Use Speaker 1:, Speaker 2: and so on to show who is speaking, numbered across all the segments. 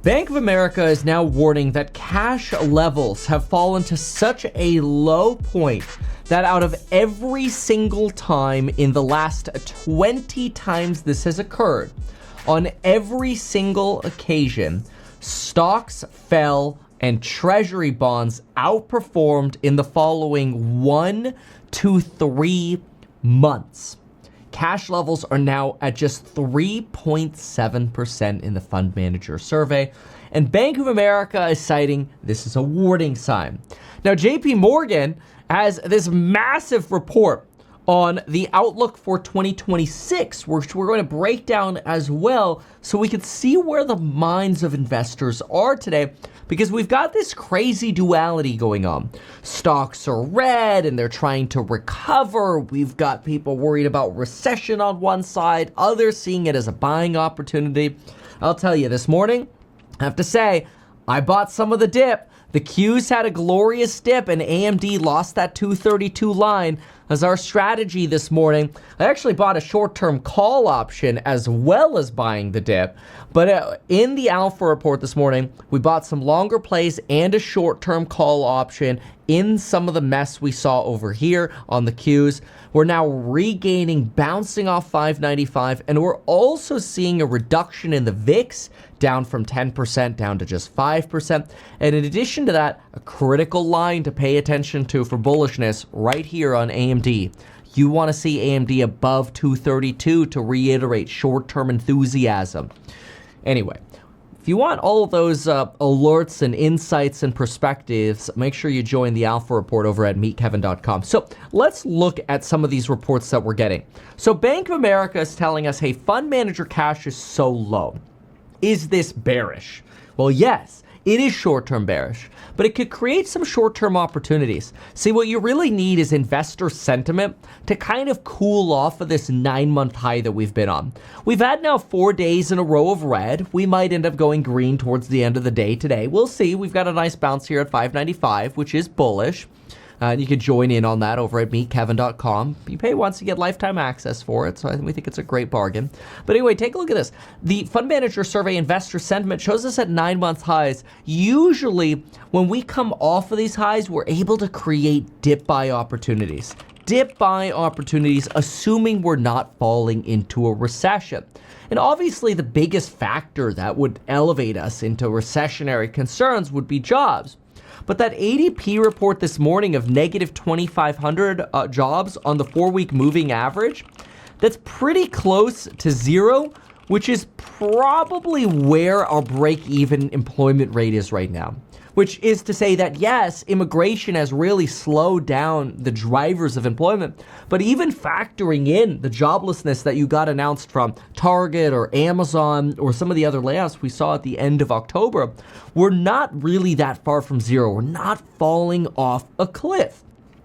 Speaker 1: Bank of America is now warning that cash levels have fallen to such a low point that out of every single time in the last 20 times this has occurred, on every single occasion, stocks fell and treasury bonds outperformed in the following 1 to 3 months. Cash levels are now at just 3.7% in the fund manager survey, and Bank of America is citing this as a warning sign. Now, JP Morgan has this massive report on the outlook for 2026, which we're going to break down as well so we can see where the minds of investors are today, because we've got this crazy duality going on. Stocks are red and they're trying to recover. We've got people worried about recession on one side, others seeing it as a buying opportunity. I'll tell you, this morning, I have to say, I bought some of the dip. The Qs had a glorious dip and AMD lost that 232 line as our strategy this morning. I actually bought a short-term call option as well as buying the dip. But in the alpha report this morning, we bought some longer plays and a short-term call option in some of the mess we saw over here on the Qs. We're now regaining, bouncing off 595, and we're also seeing a reduction in the VIX, down from 10% down to just 5%. And in addition to that, a critical line to pay attention to for bullishness right here on AMD. You want to see AMD above 232 to reiterate short-term enthusiasm. Anyway, if you want all of those alerts and insights and perspectives, make sure you join the Alpha Report over at meetkevin.com. So let's look at some of these reports that we're getting. So Bank of America is telling us, hey, fund manager cash is so low. Is this bearish? Well, yes, it is short-term bearish, but it could create some short-term opportunities. See, what you really need is investor sentiment to kind of cool off of this 9-month high that we've been on. We've had now 4 days in a row of red. We might end up going green towards the end of the day today. We'll see. We've got a nice bounce here at 595, which is bullish. And you can join in on that over at meetkevin.com. You pay once, you get lifetime access for it, so we think it's a great bargain. But anyway, take a look at this. The Fund Manager Survey investor sentiment shows us at 9-month highs. Usually, when we come off of these highs, we're able to create dip buy opportunities. Dip buy opportunities, assuming we're not falling into a recession. And obviously, the biggest factor that would elevate us into recessionary concerns would be jobs. But that ADP report this morning of negative 2,500 jobs on the 4-week moving average, that's pretty close to zero, which is probably where our break-even employment rate is right now. Which is to say that, yes, immigration has really slowed down the drivers of employment, but even factoring in the joblessness that you got announced from Target or Amazon or some of the other layoffs we saw at the end of October, we're not really that far from zero. We're not falling off a cliff,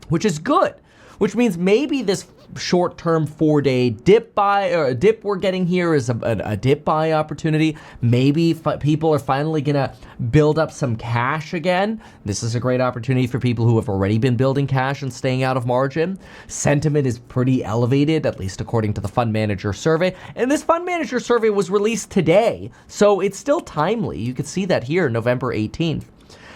Speaker 1: which is good, which means maybe this short-term 4-day dip buy or a dip we're getting here is a dip buy opportunity. Maybe people are finally gonna build up some cash again. This is a great opportunity for people who have already been building cash and staying out of margin. Sentiment is pretty elevated, at least according to the Fund Manager Survey. And this Fund Manager Survey was released today, so it's still timely. You can see that here, November 18th.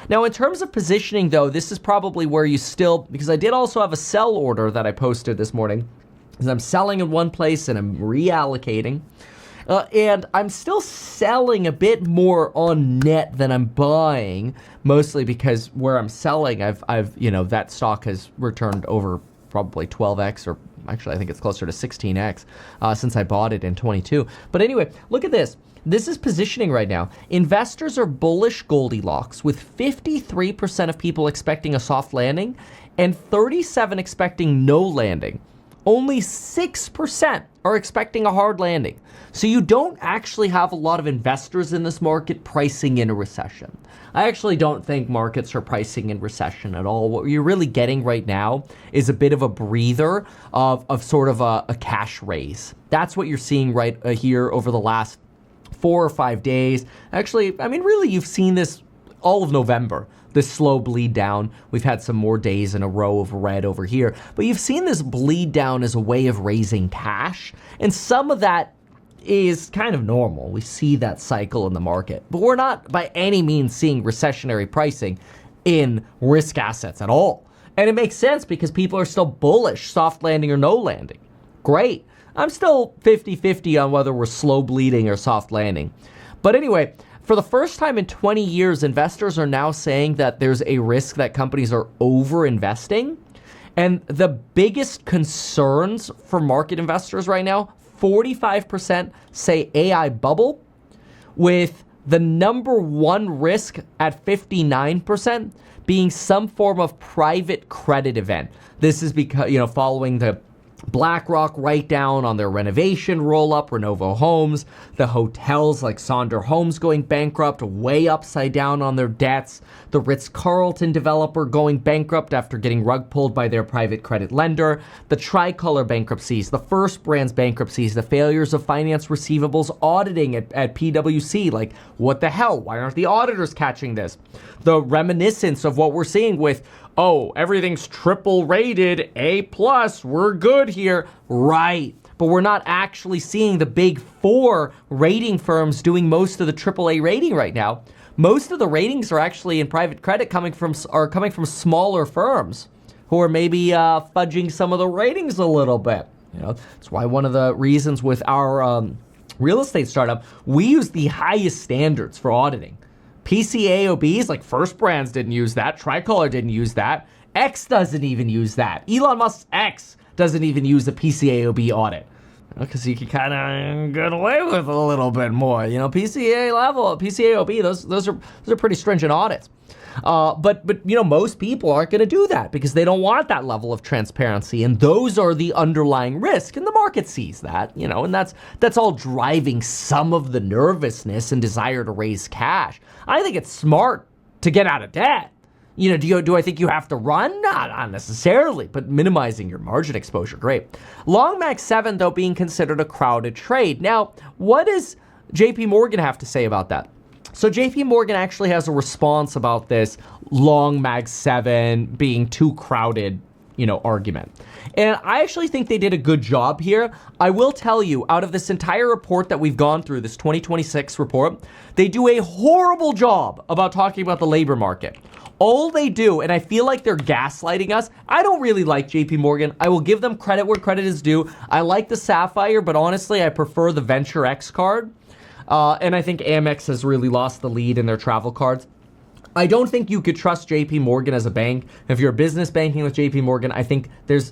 Speaker 1: Now, in terms of positioning, though, this is probably where you still, because I did also have a sell order that I posted this morning, because I'm selling in one place and I'm reallocating. And I'm still selling a bit more on net than I'm buying, mostly because where I'm selling, I've that stock has returned over probably 12x, or actually I think it's closer to 16x since I bought it in 22. But anyway, look at this. This is positioning right now. Investors are bullish Goldilocks, with 53% of people expecting a soft landing and 37% expecting no landing. Only 6% are expecting a hard landing. So you don't actually have a lot of investors in this market pricing in a recession. I actually don't think markets are pricing in recession at all. What you're really getting right now is a bit of a breather of sort of a cash raise. That's what you're seeing right here over the last 4 or 5 days. Actually, I mean, really, you've seen this all of November, this slow bleed down. We've had some more days in a row of red over here, but you've seen this bleed down as a way of raising cash. And some of that is kind of normal. We see that cycle in the market, but we're not by any means seeing recessionary pricing in risk assets at all. And it makes sense because people are still bullish, soft landing or no landing. Great. I'm still 50-50 on whether we're slow bleeding or soft landing. But anyway, for the first time in 20 years, investors are now saying that there's a risk that companies are over-investing. And the biggest concerns for market investors right now, 45% say AI bubble, with the number one risk at 59% being some form of private credit event. This is because, following the BlackRock write-down on their renovation roll-up, Renovo Homes, the hotels like Sonder Homes going bankrupt, way upside down on their debts, the Ritz-Carlton developer going bankrupt after getting rug pulled by their private credit lender, the Tricolor bankruptcies, the First Brands bankruptcies, the failures of finance receivables auditing at PwC. Like, what the hell? Why aren't the auditors catching this? The reminiscence of what we're seeing with, oh, everything's triple rated, A+, we're good here. Right. But we're not actually seeing the big four rating firms doing most of the AAA rating right now. Most of the ratings are actually in private credit coming from smaller firms who are maybe fudging some of the ratings a little bit. That's why one of the reasons with our real estate startup, we use the highest standards for auditing. PCAOBs, like First Brands didn't use that. Tricolor didn't use that. X doesn't even use that. Elon Musk's X doesn't even use a PCAOB audit. Because you can kind of get away with a little bit more. PCAOB, those are pretty stringent audits. But most people aren't going to do that because they don't want that level of transparency, and those are the underlying risk, and the market sees that, and that's all driving some of the nervousness and desire to raise cash. I think it's smart to get out of debt. Do I think you have to run? Not necessarily, but minimizing your margin exposure, great. Long Mag 7, though, being considered a crowded trade. Now, what does JP Morgan have to say about that? So JP Morgan actually has a response about this long Mag 7 being too crowded, argument. And I actually think they did a good job here. I will tell you, out of this entire report that we've gone through, this 2026 report, they do a horrible job about talking about the labor market. All they do, and I feel like they're gaslighting us. I don't really like JP Morgan. I will give them credit where credit is due. I like the Sapphire, but honestly, I prefer the Venture X card. And I think Amex has really lost the lead in their travel cards. I don't think you could trust JP Morgan as a bank. If you're business banking with JP Morgan, I think there's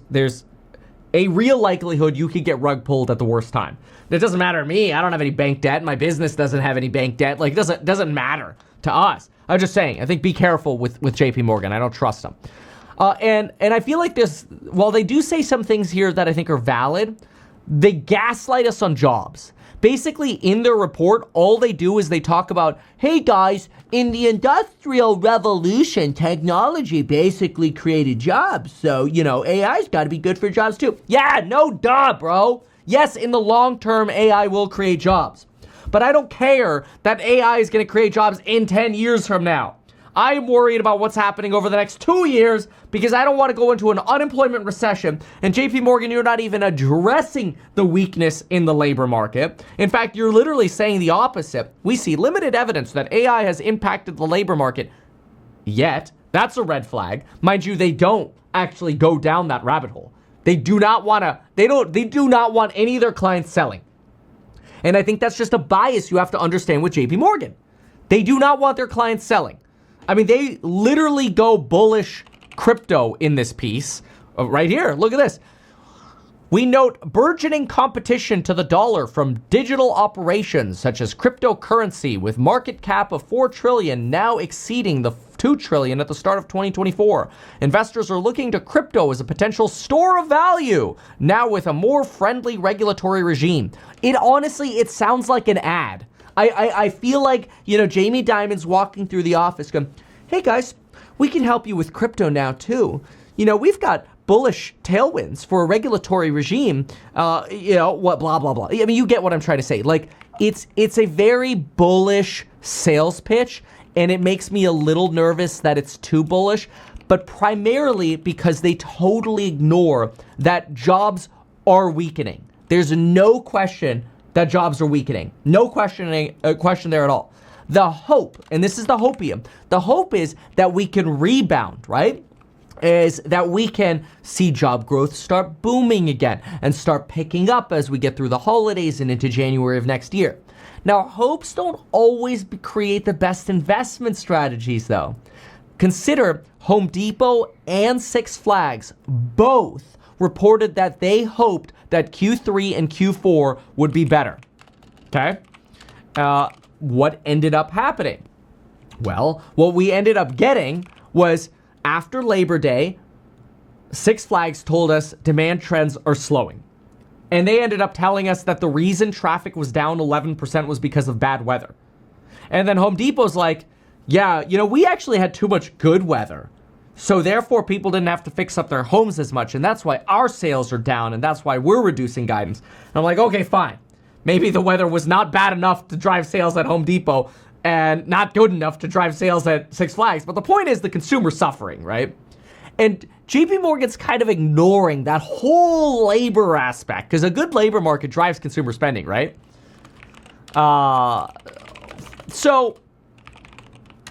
Speaker 1: a real likelihood you could get rug pulled at the worst time. It doesn't matter to me. I don't have any bank debt. My business doesn't have any bank debt. Like, it doesn't matter to us. I'm just saying, I think be careful with JP Morgan. I don't trust them. And I feel like while they do say some things here that I think are valid, they gaslight us on jobs. Basically, in their report, all they do is they talk about, hey guys, in the Industrial Revolution, technology basically created jobs. So, AI's got to be good for jobs too. Yeah, no duh, bro. Yes, in the long term, AI will create jobs. But I don't care that AI is going to create jobs in 10 years from now. I'm worried about what's happening over the next 2 years because I don't want to go into an unemployment recession. And JP Morgan, you're not even addressing the weakness in the labor market. In fact, you're literally saying the opposite. We see limited evidence that AI has impacted the labor market yet. That's a red flag. Mind you, they don't actually go down that rabbit hole. They do not want any of their clients selling. And I think that's just a bias you have to understand with JP Morgan. They do not want their clients selling. I mean, they literally go bullish crypto in this piece. Right here, look at this. We note burgeoning competition to the dollar from digital operations such as cryptocurrency, with market cap of $4 trillion now exceeding the $2 trillion at the start of 2024. Investors are looking to crypto as a potential store of value, now with a more friendly regulatory regime. It sounds like an ad. I feel like, Jamie Dimon's walking through the office going, hey guys, we can help you with crypto now too. We've got bullish tailwinds for a regulatory regime, what, blah, blah, blah. I mean, you get what I'm trying to say. Like, it's a very bullish sales pitch, and it makes me a little nervous that it's too bullish, but primarily because they totally ignore that jobs are weakening. There's no question that jobs are weakening. No question there at all. The hope, and this is the hopium, the hope is that we can rebound, right? Is that we can see job growth start booming again and start picking up as we get through the holidays and into January of next year. Now, hopes don't always create the best investment strategies, though. Consider Home Depot and Six Flags both reported that they hoped that Q3 and Q4 would be better. Okay? What ended up happening? Well, what we ended up getting was after Labor Day, Six Flags told us demand trends are slowing. And they ended up telling us that the reason traffic was down 11% was because of bad weather. And then Home Depot's like, yeah, we actually had too much good weather. So therefore, people didn't have to fix up their homes as much. And that's why our sales are down. And that's why we're reducing guidance. And I'm like, okay, fine. Maybe the weather was not bad enough to drive sales at Home Depot and not good enough to drive sales at Six Flags. But the point is the consumer's suffering, right? And JP Morgan's kind of ignoring that whole labor aspect because a good labor market drives consumer spending, right? So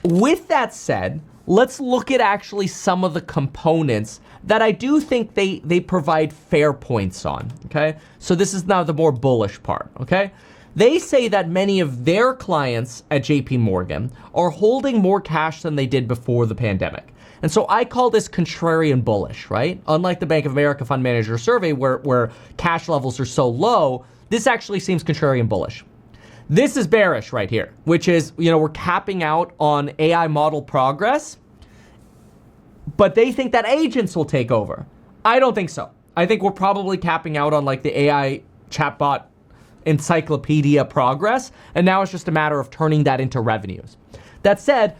Speaker 1: with that said, let's look at actually some of the components that I do think they provide fair points on, okay? So this is now the more bullish part, okay? They say that many of their clients at JP Morgan are holding more cash than they did before the pandemic. And so I call this contrarian bullish, right? Unlike the Bank of America Fund Manager Survey where cash levels are so low, this actually seems contrarian bullish. This is bearish right here, which is, we're capping out on AI model progress, but they think that agents will take over. I don't think so. I think we're probably capping out on like the AI chatbot encyclopedia progress, and now it's just a matter of turning that into revenues. That said,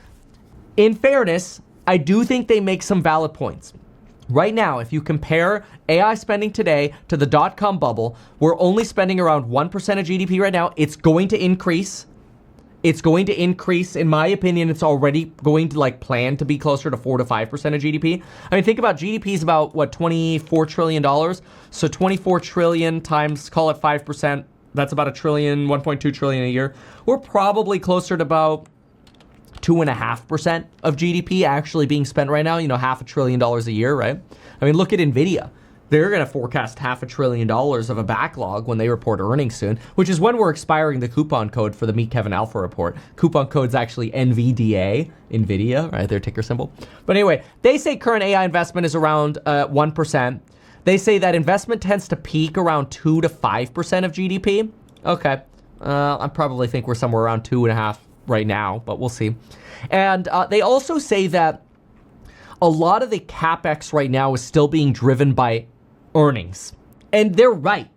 Speaker 1: in fairness, I do think they make some valid points. Right now, if you compare AI spending today to the dot-com bubble, we're only spending around 1% of GDP right now. It's going to increase. It's going to increase. In my opinion, it's already going to plan to be closer to 4 to 5% of GDP. I mean, think about GDP is about $24 trillion. So 24 trillion times, call it 5%. That's about $1.2 trillion a year. We're probably closer to about 2.5% of GDP actually being spent right now, $500 billion a year, right? I mean, look at NVIDIA. They're going to forecast $500 billion of a backlog when they report earnings soon, which is when we're expiring the coupon code for the Meet Kevin Alpha report. Coupon code's actually NVDA, NVIDIA, right? Their ticker symbol. But anyway, they say current AI investment is around 1%. They say that investment tends to peak around 2 to 5% of GDP. Okay. I probably think we're somewhere around 2.5 right now, but we'll see. And they also say that a lot of the CapEx right now is still being driven by earnings. And they're right.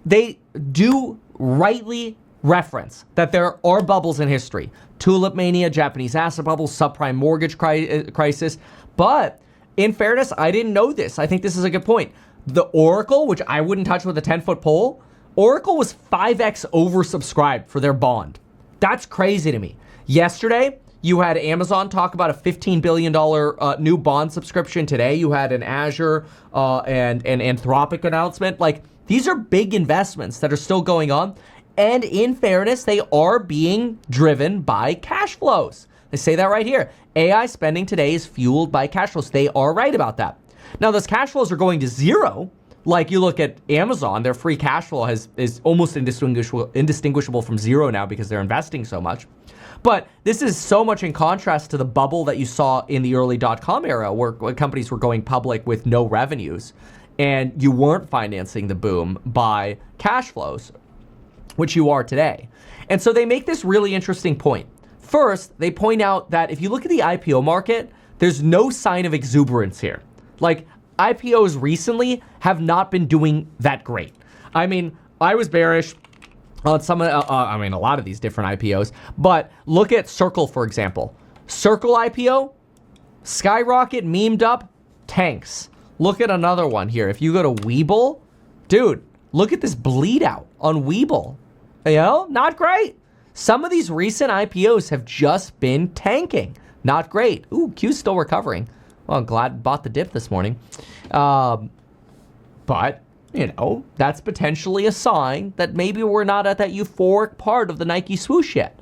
Speaker 1: They do rightly reference that there are bubbles in history. Tulip mania, Japanese asset bubble, subprime mortgage crisis. But in fairness, I didn't know this. I think this is a good point. The Oracle, which I wouldn't touch with a 10-foot pole, Oracle was 5x oversubscribed for their bond. That's crazy to me. Yesterday, you had Amazon talk about a $15 billion new bond subscription. Today, you had an Azure and Anthropic announcement. These are big investments that are still going on. And in fairness, they are being driven by cash flows. They say that right here. AI spending today is fueled by cash flows. They are right about that. Now, those cash flows are going to zero. Like you look at Amazon, their free cash flow is almost indistinguishable from zero now because they're investing so much. But this is so much in contrast to the bubble that you saw in the early dot-com era where companies were going public with no revenues and you weren't financing the boom by cash flows, which you are today. And so they make this really interesting point. First, they point out that if you look at the IPO market, there's no sign of exuberance here. IPOs recently have not been doing that great. I mean, I was bearish on some of, a lot of these different IPOs, but look at Circle, for example. Circle IPO, skyrocket, memed up, tanks. Look at another one here. If you go to Webull, dude, look at this bleed out on Webull. Not great. Some of these recent IPOs have just been tanking. Not great. Ooh, Q's still recovering. Well, I'm glad I bought the dip this morning. But that's potentially a sign that maybe we're not at that euphoric part of the Nike swoosh yet.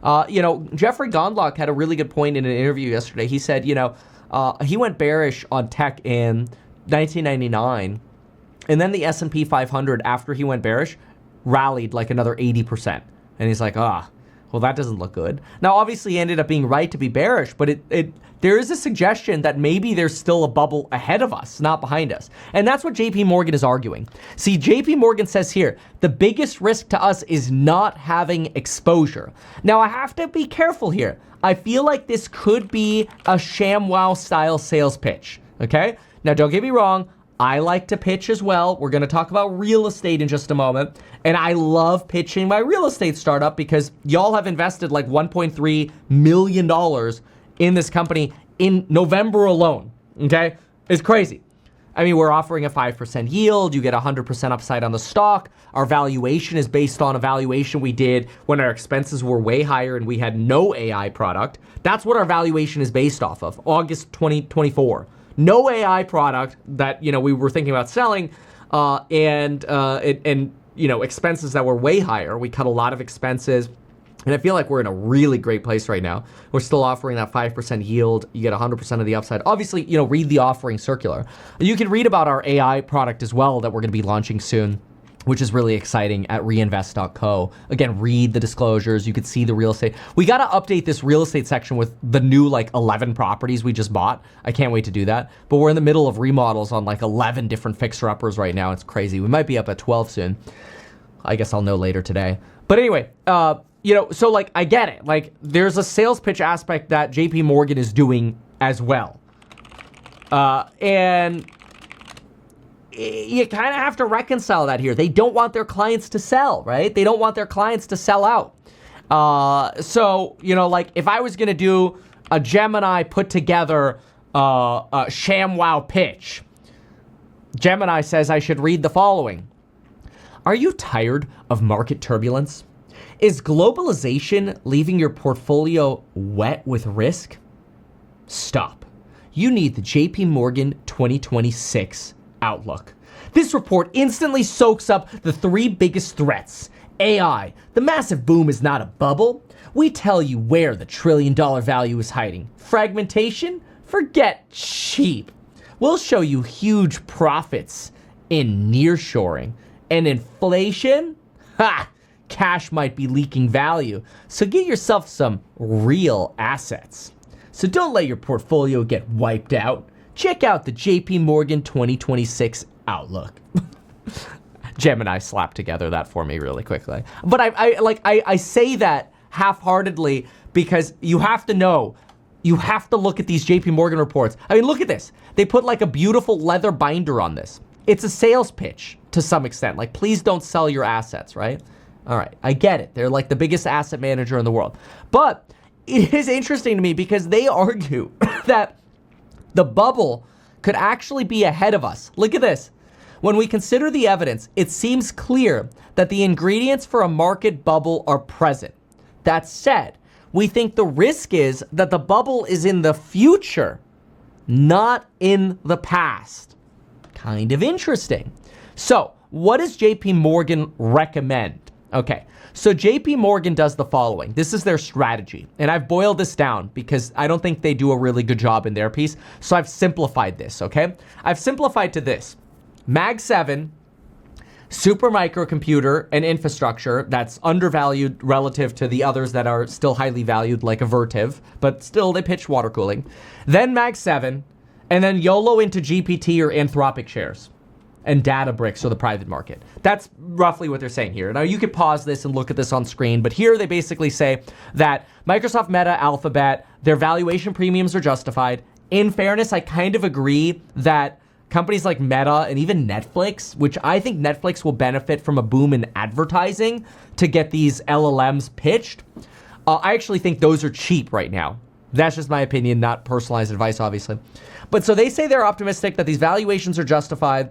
Speaker 1: Jeffrey Gondlock had a really good point in an interview yesterday. He said, he went bearish on tech in 1999, and then the S&P 500, after he went bearish, rallied like another 80%. And he's like, well, that doesn't look good. Now, obviously, he ended up being right to be bearish, but there is a suggestion that maybe there's still a bubble ahead of us, not behind us. And that's what JP Morgan is arguing. See, JP Morgan says here, the biggest risk to us is not having exposure. Now, I have to be careful here. I feel like this could be a ShamWow style sales pitch, okay? Now, don't get me wrong. I like to pitch as well. We're going to talk about real estate in just a moment. And I love pitching my real estate startup because y'all have invested like $1.3 million in this company in November alone, okay? It's crazy. I mean, we're offering a 5% yield. You get 100% upside on the stock. Our valuation is based on a valuation we did when our expenses were way higher and we had no AI product. That's what our valuation is based off of, August 2024. No AI product that, we were thinking about selling, and expenses that were way higher. We cut a lot of expenses, and I feel like we're in a really great place right now. We're still offering that 5% yield. You get 100% of the upside. Obviously, read the offering circular. You can read about our AI product as well that we're going to be launching soon, which is really exciting, at reinvest.co. Again, read the disclosures. You could see the real estate. We got to update this real estate section with the new 11 properties we just bought. I can't wait to do that. But we're in the middle of remodels on 11 different fixer-uppers right now. It's crazy. We might be up at 12 soon. I guess I'll know later today. But anyway, so I get it. There's a sales pitch aspect that JP Morgan is doing as well. And you kind of have to reconcile that here. They don't want their clients to sell, right? They don't want their clients to sell out. If I was going to do a Gemini put together a ShamWow pitch, Gemini says I should read the following. Are you tired of market turbulence? Is globalization leaving your portfolio wet with risk? Stop. You need the JP Morgan 2026 Outlook. This report instantly soaks up the three biggest threats. AI, the massive boom is not a bubble. We tell you where the trillion-dollar value is hiding. Fragmentation? Forget cheap. We'll show you huge profits in nearshoring. And inflation? Ha! Cash might be leaking value. So get yourself some real assets. So don't let your portfolio get wiped out. Check out the JP Morgan 2026 Outlook. Gemini slapped together that for me really quickly. But I say that half-heartedly because you have to know, you have to look at these JP Morgan reports. I mean, look at this. They put a beautiful leather binder on this. It's a sales pitch to some extent. Please don't sell your assets, right? All right, I get it. They're the biggest asset manager in the world. But it is interesting to me because they argue that the bubble could actually be ahead of us. Look at this. When we consider the evidence, it seems clear that the ingredients for a market bubble are present. That said, we think the risk is that the bubble is in the future, not in the past. Kind of interesting. So, what does JP Morgan recommend? Okay, so JP Morgan does the following. This is their strategy. And I've boiled this down because I don't think they do a really good job in their piece. So I've simplified this, okay? I've simplified to this. Mag 7, super microcomputer and infrastructure that's undervalued relative to the others that are still highly valued, like a Vertiv, but still they pitch water cooling. Then Mag 7, and then YOLO into GPT or Anthropic shares. And Databricks or the private market. That's roughly what they're saying here. Now, you could pause this and look at this on screen, but here they basically say that Microsoft, Meta, Alphabet, their valuation premiums are justified. In fairness, I kind of agree that companies like Meta and even Netflix, which I think Netflix will benefit from a boom in advertising to get these LLMs pitched, I actually think those are cheap right now. That's just my opinion, not personalized advice, obviously. But so they say they're optimistic that these valuations are justified.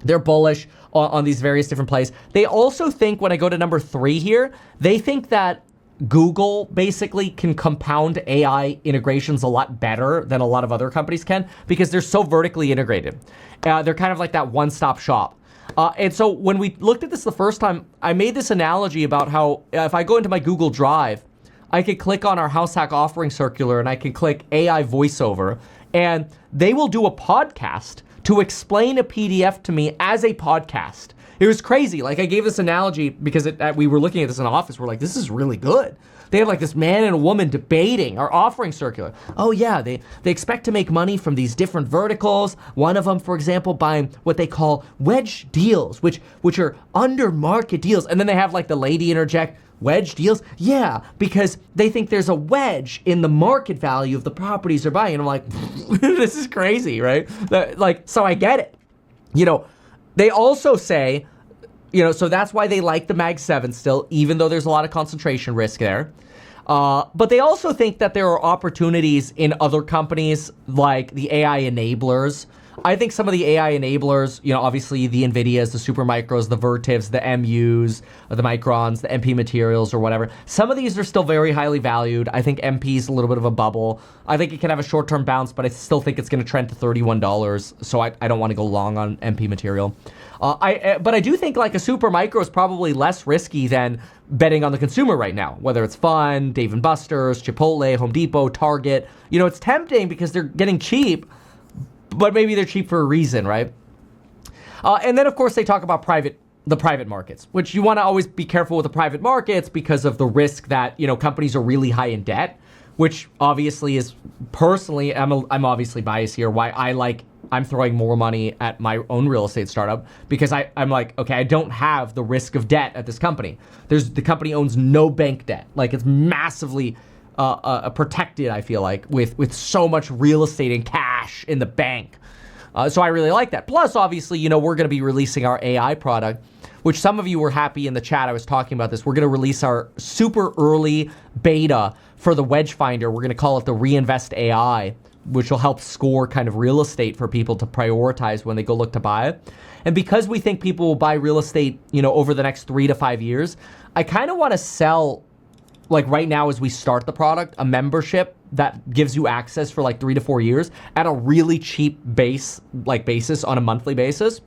Speaker 1: They're bullish on these various different plays. They also think, when I go to number 3 here, they think that Google basically can compound AI integrations a lot better than a lot of other companies can because they're so vertically integrated. They're kind of like that one-stop shop. And so when we looked at this the first time, I made this analogy about how if I go into my Google Drive, I could click on our House Hack offering circular and I can click AI voiceover, and they will do a podcast to explain a PDF to me as a podcast. It was crazy. Like, I gave this analogy because we were looking at this in the office. We're like, this is really good. They have like this man and a woman debating our offering circular. Oh yeah, they expect to make money from these different verticals. One of them, for example, buying what they call wedge deals, which are under market deals. And then they have like the lady interject, wedge deals? Yeah, because they think there's a wedge in the market value of the properties they're buying. And I'm like, this is crazy, right? Like, so I get it. You know, they also say, you know, so that's why they like the Mag 7 still, even though there's a lot of concentration risk there. But they also think that there are opportunities in other companies like the AI enablers. I think some of the AI enablers, you know, obviously the NVIDIAs, the Supermicros, the Vertivs, the MUs, the Microns, the MP Materials or whatever. Some of these are still very highly valued. I think MP is a little bit of a bubble. I think it can have a short-term bounce, but I still think it's going to trend to $31. So I don't want to go long on MP Material. But I do think like a Supermicro is probably less risky than betting on the consumer right now, whether it's Fun, Dave & Buster's, Chipotle, Home Depot, Target. You know, it's tempting because they're getting cheap, but maybe they're cheap for a reason, right? And then, of course, they talk about the private markets, which you want to always be careful with the private markets because of the risk that, you know, companies are really high in debt, which obviously is personally, I'm obviously biased here, why I'm throwing more money at my own real estate startup because I'm like, okay, I don't have the risk of debt at this company. The company owns no bank debt. Like, it's massively protected, I feel like, with so much real estate and cash in the bank. So I really like that. Plus, obviously, you know, we're going to be releasing our AI product, which some of you were happy in the chat. I was talking about this. We're going to release our super early beta for the Wedge Finder. We're going to call it the Reinvest AI, which will help score kind of real estate for people to prioritize when they go look to buy it. And because we think people will buy real estate, you know, over the next 3 to 5 years, I kind of want to sell, like right now as we start the product, a membership that gives you access for like 3 to 4 years at a really cheap basis on a monthly basis.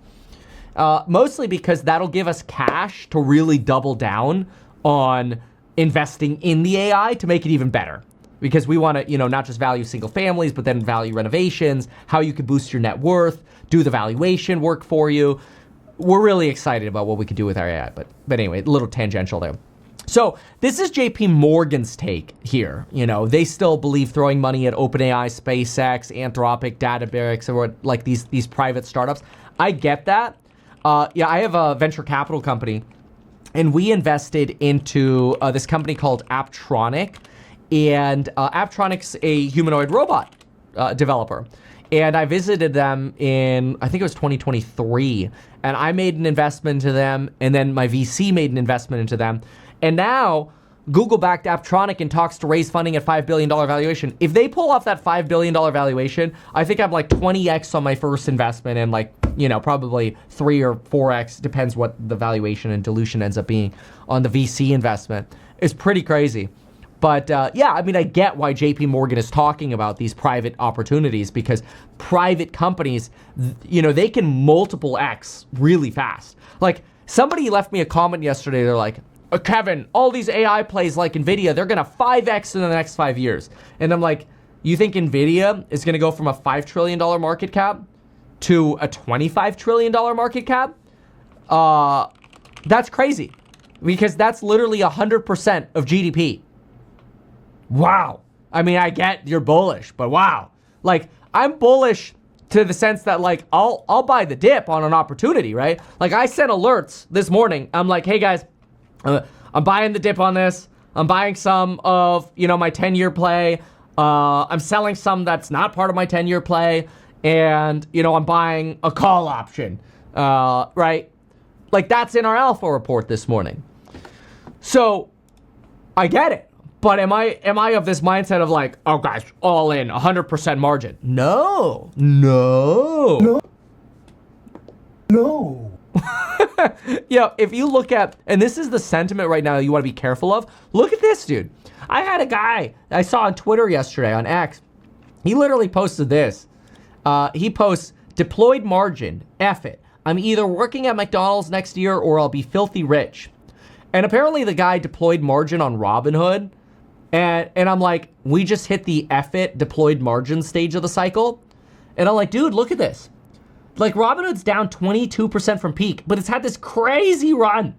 Speaker 1: Mostly because that'll give us cash to really double down on investing in the AI to make it even better. Because we want to, you know, not just value single families, but then value renovations, how you can boost your net worth, do the valuation work for you. We're really excited about what we could do with our AI. But anyway, a little tangential there. So this is JP Morgan's take here. You know, they still believe throwing money at OpenAI, SpaceX, Anthropic, Databricks, or like these private startups. I get that. Yeah, I have a venture capital company, and we invested into this company called Apptronik. And Apptronik's a humanoid robot developer. And I visited them in, I think it was 2023. And I made an investment into them. And then my VC made an investment into them. And now Google backed Apptronik in talks to raise funding at $5 billion valuation. If they pull off that $5 billion valuation, I think I'm like 20x on my first investment and like, you know, probably 3 or 4x, depends what the valuation and dilution ends up being on the VC investment. It's pretty crazy. But yeah, I mean, I get why JP Morgan is talking about these private opportunities because private companies, you know, they can multiple X really fast. Like somebody left me a comment yesterday. They're like, Kevin, all these AI plays like NVIDIA, they're going to 5X in the next 5 years. And I'm like, you think NVIDIA is going to go from a $5 trillion market cap to a $25 trillion market cap? That's crazy because that's literally 100% of GDP. Wow. I mean, I get you're bullish, but wow. Like, I'm bullish to the sense that, like, I'll buy the dip on an opportunity, right? Like, I sent alerts this morning. I'm like, hey, guys, I'm buying the dip on this. I'm buying some of, you know, my 10-year play. I'm selling some that's not part of my 10-year play. And, you know, I'm buying a call option, right? Like, that's in our alpha report this morning. So, I get it. But am I of this mindset of like, oh guys, all in, 100% margin? No. Yeah, if you look at, and this is the sentiment right now you want to be careful of, look at this, dude. I had a guy I saw on Twitter yesterday, on X. He literally posted this. He posts, deployed margin, F it. I'm either working at McDonald's next year or I'll be filthy rich. And apparently the guy deployed margin on Robinhood. And I'm like, we just hit the F it deployed margin stage of the cycle. And I'm like, dude, look at this. Like Robinhood's down 22% from peak, but it's had this crazy run.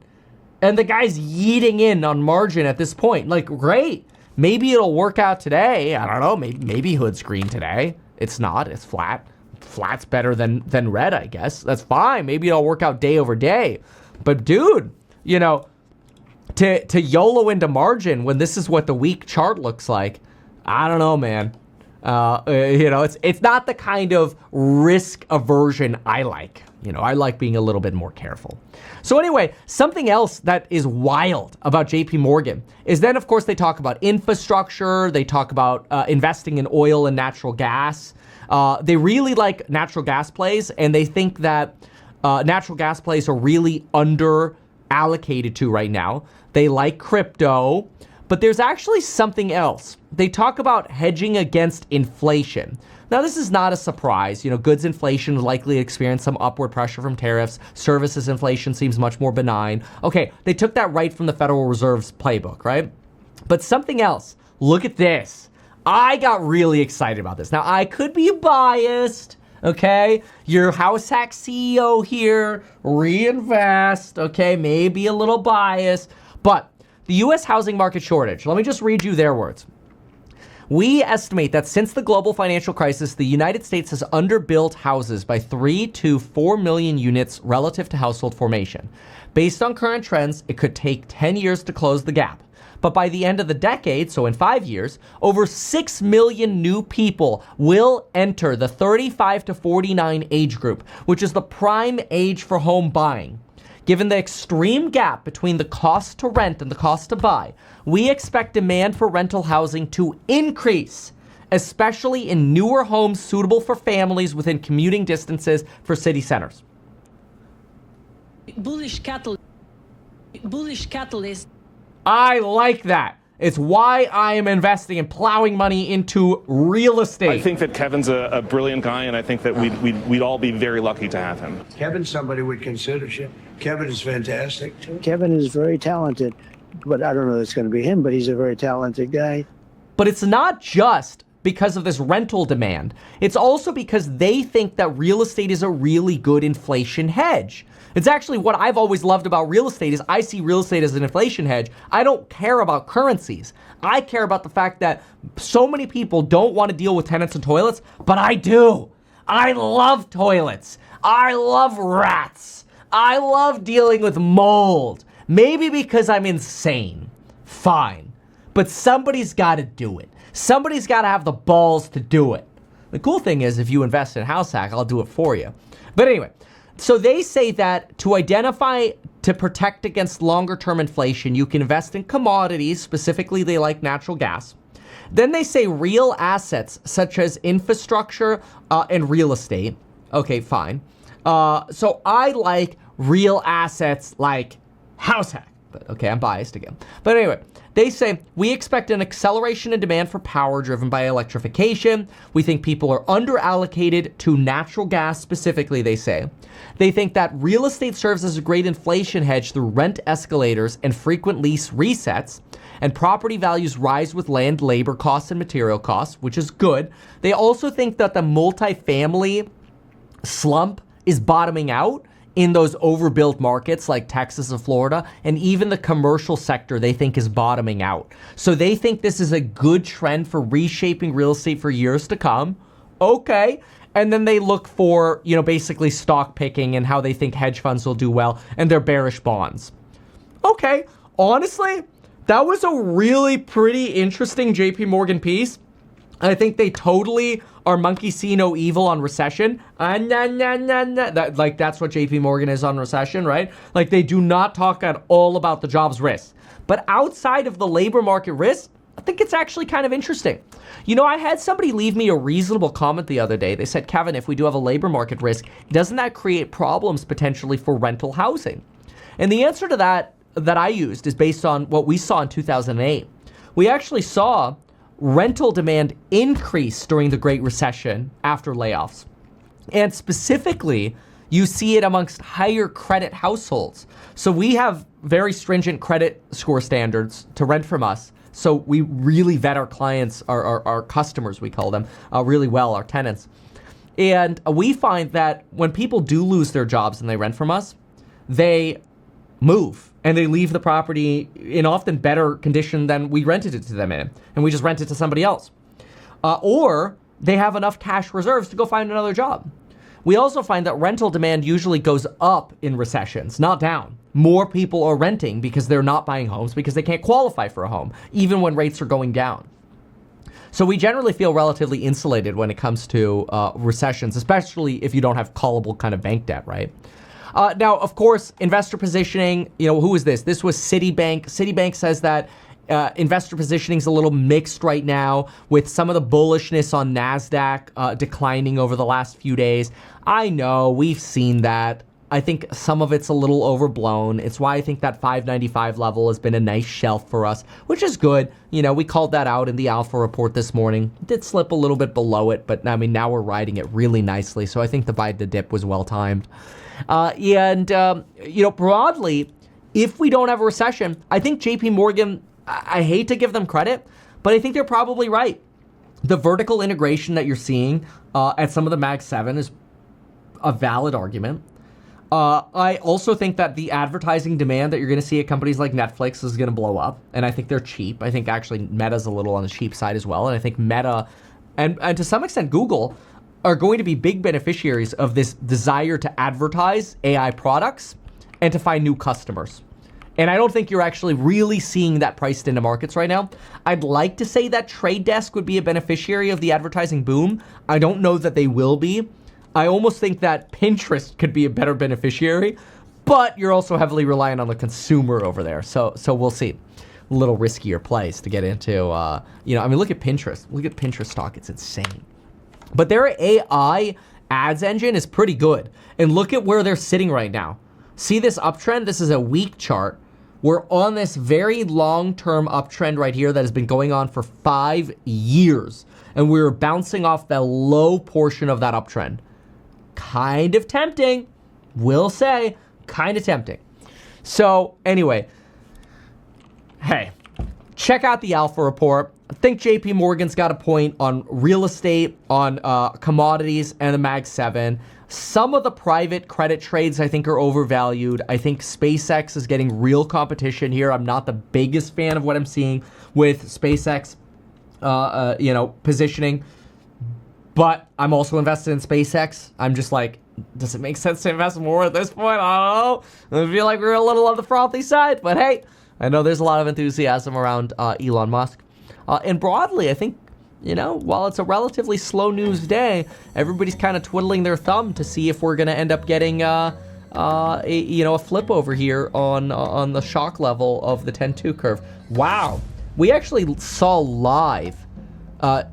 Speaker 1: And the guy's yeeting in on margin at this point. Like, great. Maybe it'll work out today. I don't know. Maybe Hood's green today. It's not. It's flat. Flat's better than red, I guess. That's fine. Maybe it'll work out day over day. But dude, you know, to YOLO into margin when this is what the week chart looks like, I don't know, man. You know, it's not the kind of risk aversion I like. You know, I like being a little bit more careful. So anyway, something else that is wild about JP Morgan is then, of course, they talk about infrastructure. They talk about investing in oil and natural gas. They really like natural gas plays, and they think that natural gas plays are really under allocated to right now. They like crypto, but there's actually something else. They talk about hedging against inflation. Now, this is not a surprise. You know, goods inflation is likely to experience some upward pressure from tariffs. Services inflation seems much more benign. Okay, they took that right from the Federal Reserve's playbook, right? But something else. Look at this. I got really excited about this. Now, I could be biased, okay? Your house hack CEO here, reinvest, okay? Maybe a little biased. But the U.S. housing market shortage, let me just read you their words. We estimate that since the global financial crisis, the United States has underbuilt houses by 3 to 4 million units relative to household formation. Based on current trends, it could take 10 years to close the gap. But by the end of the decade, so in 5 years, over 6 million new people will enter the 35 to 49 age group, which is the prime age for home buying. Given the extreme gap between the cost to rent and the cost to buy, we expect demand for rental housing to increase, especially in newer homes suitable for families within commuting distances for city centers.
Speaker 2: Bullish catalyst.
Speaker 1: I like that. It's why I am investing and plowing money into real estate.
Speaker 3: I think that Kevin's a brilliant guy, and I think that we'd all be very lucky to have him.
Speaker 4: Kevin's somebody we'd consider. Kevin is fantastic.
Speaker 5: Kevin is very talented, but I don't know if it's going to be him, but he's a very talented guy.
Speaker 1: But it's not just because of this rental demand. It's also because they think that real estate is a really good inflation hedge. It's actually what I've always loved about real estate is I see real estate as an inflation hedge. I don't care about currencies. I care about the fact that so many people don't want to deal with tenants and toilets, but I do. I love toilets. I love rats. I love dealing with mold. Maybe because I'm insane. Fine. But somebody's got to do it. Somebody's got to have the balls to do it. The cool thing is if you invest in House Hack, I'll do it for you. But anyway, so they say that to protect against longer term inflation, you can invest in commodities, specifically they like natural gas. Then they say real assets such as infrastructure and real estate. Okay, fine. So I like real assets like House Hack. But okay, I'm biased again. But anyway, they say we expect an acceleration in demand for power driven by electrification. We think people are underallocated to natural gas specifically, they say. They think that real estate serves as a great inflation hedge through rent escalators and frequent lease resets, and property values rise with land, labor costs, and material costs, which is good. They also think that the multifamily slump is bottoming out in those overbuilt markets like Texas and Florida, and even the commercial sector they think is bottoming out. So they think this is a good trend for reshaping real estate for years to come. Okay. And then they look for, basically stock picking and how they think hedge funds will do well and their bearish bonds. Okay. Honestly, that was a really pretty interesting JP Morgan piece. I think they totally are monkey see no evil on recession. That's what JP Morgan is on recession, right? Like they do not talk at all about the jobs risk. But outside of the labor market risk, I think it's actually kind of interesting. I had somebody leave me a reasonable comment the other day. They said, Kevin, if we do have a labor market risk, doesn't that create problems potentially for rental housing? And the answer to that I used is based on what we saw in 2008. We actually saw rental demand increase during the Great Recession after layoffs. And specifically, You see it amongst higher credit households. So we have very stringent credit score standards to rent from us. So we really vet our clients, our customers, we call them, really well, our tenants. And we find that when people do lose their jobs and they rent from us, they move and they leave the property in often better condition than we rented it to them in, and we just rent it to somebody else. Or they have enough cash reserves to go find another job. We also find that rental demand usually goes up in recessions, not down. More people are renting because they're not buying homes because they can't qualify for a home, even when rates are going down. So we generally feel relatively insulated when it comes to recessions, especially if you don't have callable kind of bank debt, right? Now, of course, investor positioning, who is this? This was Citibank. Citibank says that investor positioning is a little mixed right now with some of the bullishness on NASDAQ declining over the last few days. I know, we've seen that. I think some of it's a little overblown. It's why I think that 595 level has been a nice shelf for us, which is good. We called that out in the Alpha report this morning. It did slip a little bit below it, but now we're riding it really nicely. So I think the buy the dip was well timed. Broadly, if we don't have a recession, I think JP Morgan, I hate to give them credit, but I think they're probably right. The vertical integration that you're seeing at some of the Mag 7 is a valid argument. I also think that the advertising demand that you're going to see at companies like Netflix is going to blow up, and I think they're cheap. I think actually Meta's a little on the cheap side as well, and I think Meta and to some extent Google are going to be big beneficiaries of this desire to advertise AI products and to find new customers. And I don't think you're actually really seeing that priced into markets right now. I'd like to say that Trade Desk would be a beneficiary of the advertising boom. I don't know that they will be. I almost think that Pinterest could be a better beneficiary, but you're also heavily reliant on the consumer over there. So we'll see. A little riskier place to get into. Look at Pinterest. Look at Pinterest stock. It's insane. But their AI ads engine is pretty good. And look at where they're sitting right now. See this uptrend? This is a week chart. We're on this very long-term uptrend right here that has been going on for 5 years. And we're bouncing off the low portion of that uptrend. Kind of tempting, will say, kind of tempting. So anyway, hey, check out the Alpha report. I think JP Morgan's got a point on real estate, on commodities, and the Mag 7. Some of the private credit trades I think are overvalued. I think SpaceX is getting real competition here. I'm not the biggest fan of what I'm seeing with SpaceX, positioning. But I'm also invested in SpaceX. I'm just like, does it make sense to invest more at this point? I don't know. I feel like we're a little on the frothy side. But hey, I know there's a lot of enthusiasm around Elon Musk. And broadly, I think, while it's a relatively slow news day, everybody's kind of twiddling their thumb to see if we're going to end up getting a flip over here on the shock level of the 10-2 curve. Wow. We actually saw live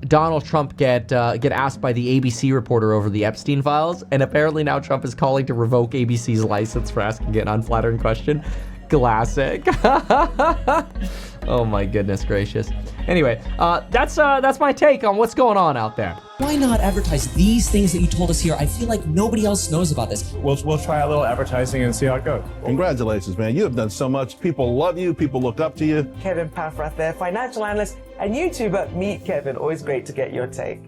Speaker 1: Donald Trump get asked by the ABC reporter over the Epstein files, and apparently now Trump is calling to revoke ABC's license for asking an unflattering question. Classic. Oh my goodness gracious. Anyway, that's my take on what's going on out there.
Speaker 2: Why not advertise these things that you told us here? I feel like nobody else knows about this.
Speaker 6: We'll try a little advertising and see how it goes.
Speaker 7: Congratulations, man. You have done so much. People love you. People look up to you.
Speaker 8: Kevin Paffrath there, financial analyst and YouTuber. Meet Kevin. Always great to get your take.